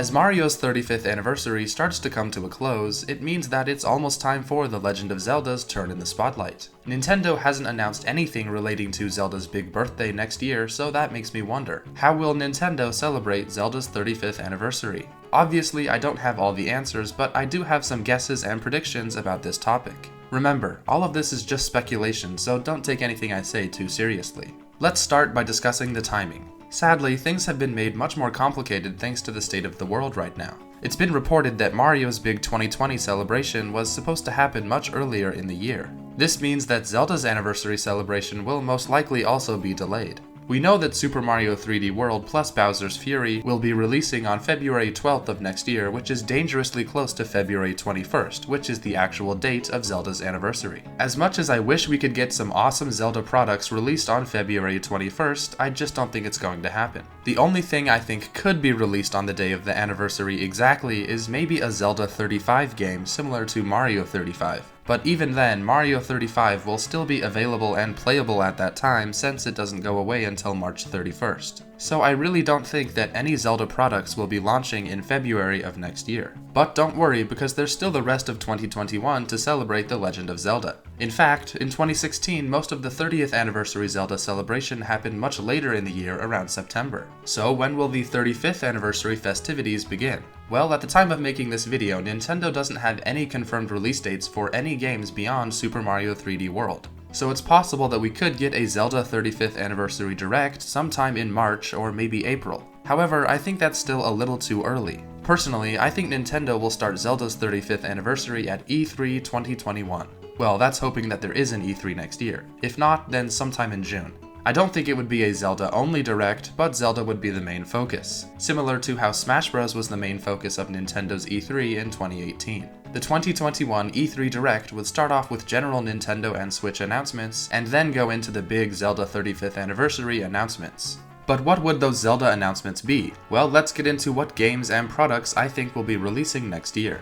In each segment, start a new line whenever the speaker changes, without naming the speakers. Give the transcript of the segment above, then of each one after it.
As Mario's 35th anniversary starts to come to a close, it means that it's almost time for The Legend of Zelda's turn in the spotlight. Nintendo hasn't announced anything relating to Zelda's big birthday next year, so that makes me wonder, how will Nintendo celebrate Zelda's 35th anniversary? Obviously, I don't have all the answers, but I do have some guesses and predictions about this topic. Remember, all of this is just speculation, so don't take anything I say too seriously. Let's start by discussing the timing. Sadly, things have been made much more complicated thanks to the state of the world right now. It's been reported that Mario's big 2020 celebration was supposed to happen much earlier in the year. This means that Zelda's anniversary celebration will most likely also be delayed. We know that Super Mario 3D World plus Bowser's Fury will be releasing on February 12th of next year, which is dangerously close to February 21st, which is the actual date of Zelda's anniversary. As much as I wish we could get some awesome Zelda products released on February 21st, I just don't think it's going to happen. The only thing I think could be released on the day of the anniversary exactly is maybe a Zelda 35 game similar to Mario 35. But even then, Mario 35 will still be available and playable at that time since it doesn't go away until March 31st. So I really don't think that any Zelda products will be launching in February of next year. But don't worry, because there's still the rest of 2021 to celebrate The Legend of Zelda. In fact, in 2016, most of the 30th anniversary Zelda celebration happened much later in the year, around September. So when will the 35th anniversary festivities begin? Well, at the time of making this video, Nintendo doesn't have any confirmed release dates for any games beyond Super Mario 3D World. So it's possible that we could get a Zelda 35th Anniversary Direct sometime in March or maybe April. However, I think that's still a little too early. Personally, I think Nintendo will start Zelda's 35th anniversary at E3 2021. Well, that's hoping that there is an E3 next year. If not, then sometime in June. I don't think it would be a Zelda-only Direct, but Zelda would be the main focus, similar to how Smash Bros. Was the main focus of Nintendo's E3 in 2018. The 2021 E3 Direct would start off with general Nintendo and Switch announcements, and then go into the big Zelda 35th Anniversary announcements. But what would those Zelda announcements be? Well, let's get into what games and products I think will be releasing next year.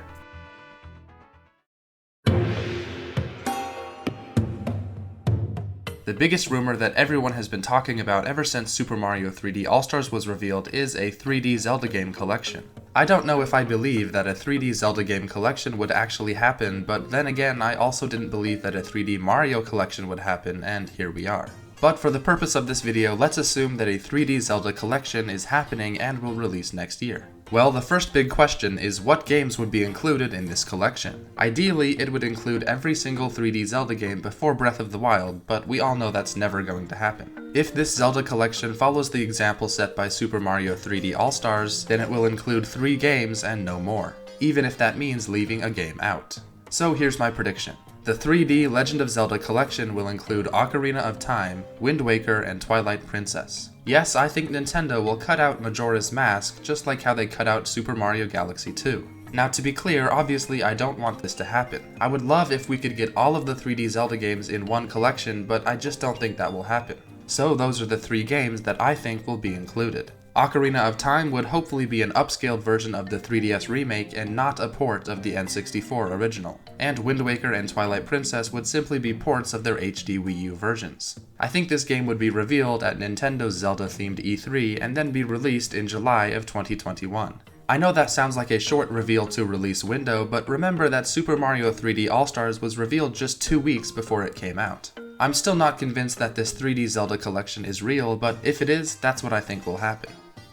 The biggest rumor that everyone has been talking about ever since Super Mario 3D All-Stars was revealed is a 3D Zelda game collection. I don't know if I believe that a 3D Zelda game collection would actually happen, but then again, I also didn't believe that a 3D Mario collection would happen, and here we are. But for the purpose of this video, let's assume that a 3D Zelda collection is happening and will release next year. Well, the first big question is what games would be included in this collection. Ideally, it would include every single 3D Zelda game before Breath of the Wild, but we all know that's never going to happen. If this Zelda collection follows the example set by Super Mario 3D All-Stars, then it will include 3 games and no more, even if that means leaving a game out. So here's my prediction. The 3D Legend of Zelda collection will include Ocarina of Time, Wind Waker, and Twilight Princess. Yes, I think Nintendo will cut out Majora's Mask just like how they cut out Super Mario Galaxy 2. Now to be clear, obviously I don't want this to happen. I would love if we could get all of the 3D Zelda games in one collection, but I just don't think that will happen. So those are the 3 games that I think will be included. Ocarina of Time would hopefully be an upscaled version of the 3DS remake and not a port of the N64 original. And Wind Waker and Twilight Princess would simply be ports of their HD Wii U versions. I think this game would be revealed at Nintendo's Zelda-themed E3 and then be released in July of 2021. I know that sounds like a short reveal to release window, but remember that Super Mario 3D All-Stars was revealed just 2 weeks before it came out. I'm still not convinced that this 3D Zelda collection is real, but if it is, that's what I think will happen.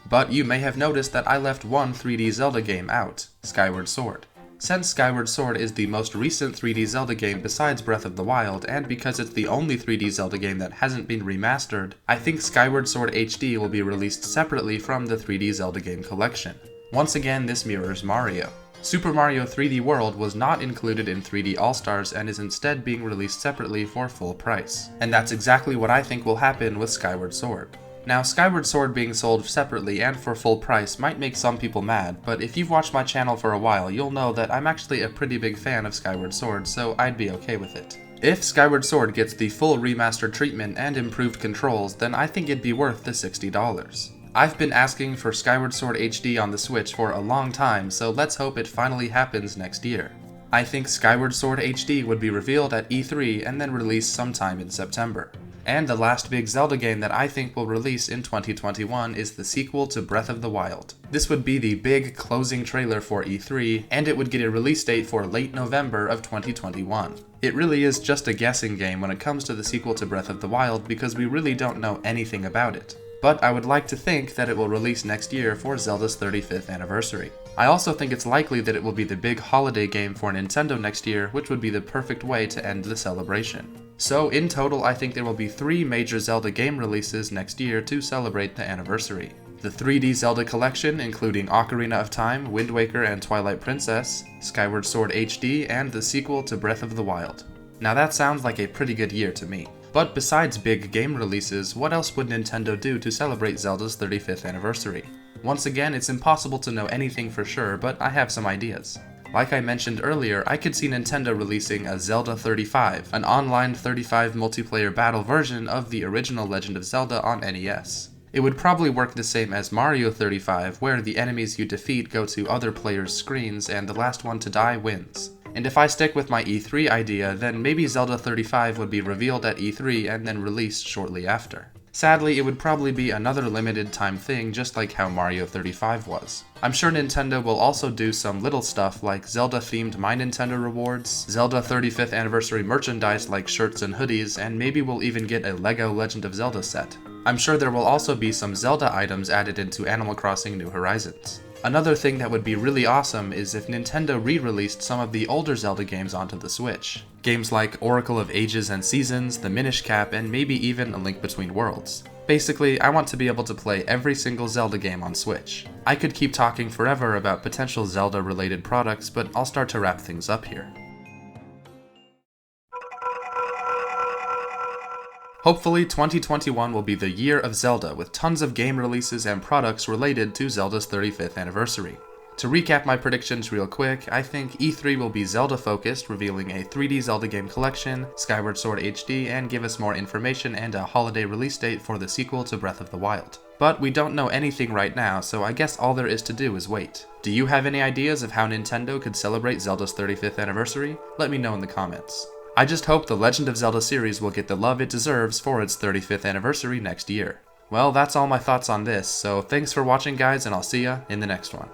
But you may have noticed that I left one 3D Zelda game out, Skyward Sword. Since Skyward Sword is the most recent 3D Zelda game besides Breath of the Wild, and because it's the only 3D Zelda game that hasn't been remastered, I think Skyward Sword HD will be released separately from the 3D Zelda game collection. Once again, this mirrors Mario. Super Mario 3D World was not included in 3D All-Stars and is instead being released separately for full price. And that's exactly what I think will happen with Skyward Sword. Now, Skyward Sword being sold separately and for full price might make some people mad, but if you've watched my channel for a while, you'll know that I'm actually a pretty big fan of Skyward Sword, so I'd be okay with it. If Skyward Sword gets the full remastered treatment and improved controls, then I think it'd be worth the $60. I've been asking for Skyward Sword HD on the Switch for a long time, so let's hope it finally happens next year. I think Skyward Sword HD would be revealed at E3 and then released sometime in September. And the last big Zelda game that I think will release in 2021 is the sequel to Breath of the Wild. This would be the big closing trailer for E3, and it would get a release date for late November of 2021. It really is just a guessing game when it comes to the sequel to Breath of the Wild because we really don't know anything about it. But I would like to think that it will release next year for Zelda's 35th anniversary. I also think it's likely that it will be the big holiday game for Nintendo next year, which would be the perfect way to end the celebration. So in total, I think there will be 3 major Zelda game releases next year to celebrate the anniversary. The 3D Zelda collection, including Ocarina of Time, Wind Waker, and Twilight Princess, Skyward Sword HD, and the sequel to Breath of the Wild. Now that sounds like a pretty good year to me. But besides big game releases, what else would Nintendo do to celebrate Zelda's 35th anniversary? Once again, it's impossible to know anything for sure, but I have some ideas. Like I mentioned earlier, I could see Nintendo releasing a Zelda 35, an online 35 multiplayer battle version of the original Legend of Zelda on NES. It would probably work the same as Mario 35, where the enemies you defeat go to other players' screens and the last one to die wins. And if I stick with my E3 idea, then maybe Zelda 35 would be revealed at E3 and then released shortly after. Sadly, it would probably be another limited time thing just like how Mario 35 was. I'm sure Nintendo will also do some little stuff like Zelda-themed My Nintendo rewards, Zelda 35th anniversary merchandise like shirts and hoodies, and maybe we'll even get a LEGO Legend of Zelda set. I'm sure there will also be some Zelda items added into Animal Crossing New Horizons. Another thing that would be really awesome is if Nintendo re-released some of the older Zelda games onto the Switch. Games like Oracle of Ages and Seasons, The Minish Cap, and maybe even A Link Between Worlds. Basically, I want to be able to play every single Zelda game on Switch. I could keep talking forever about potential Zelda-related products, but I'll start to wrap things up here. Hopefully, 2021 will be the year of Zelda with tons of game releases and products related to Zelda's 35th anniversary. To recap my predictions real quick, I think E3 will be Zelda-focused, revealing a 3D Zelda game collection, Skyward Sword HD, and give us more information and a holiday release date for the sequel to Breath of the Wild. But we don't know anything right now, so I guess all there is to do is wait. Do you have any ideas of how Nintendo could celebrate Zelda's 35th anniversary? Let me know in the comments. I just hope the Legend of Zelda series will get the love it deserves for its 35th anniversary next year. Well, that's all my thoughts on this, so thanks for watching guys, and I'll see ya in the next one.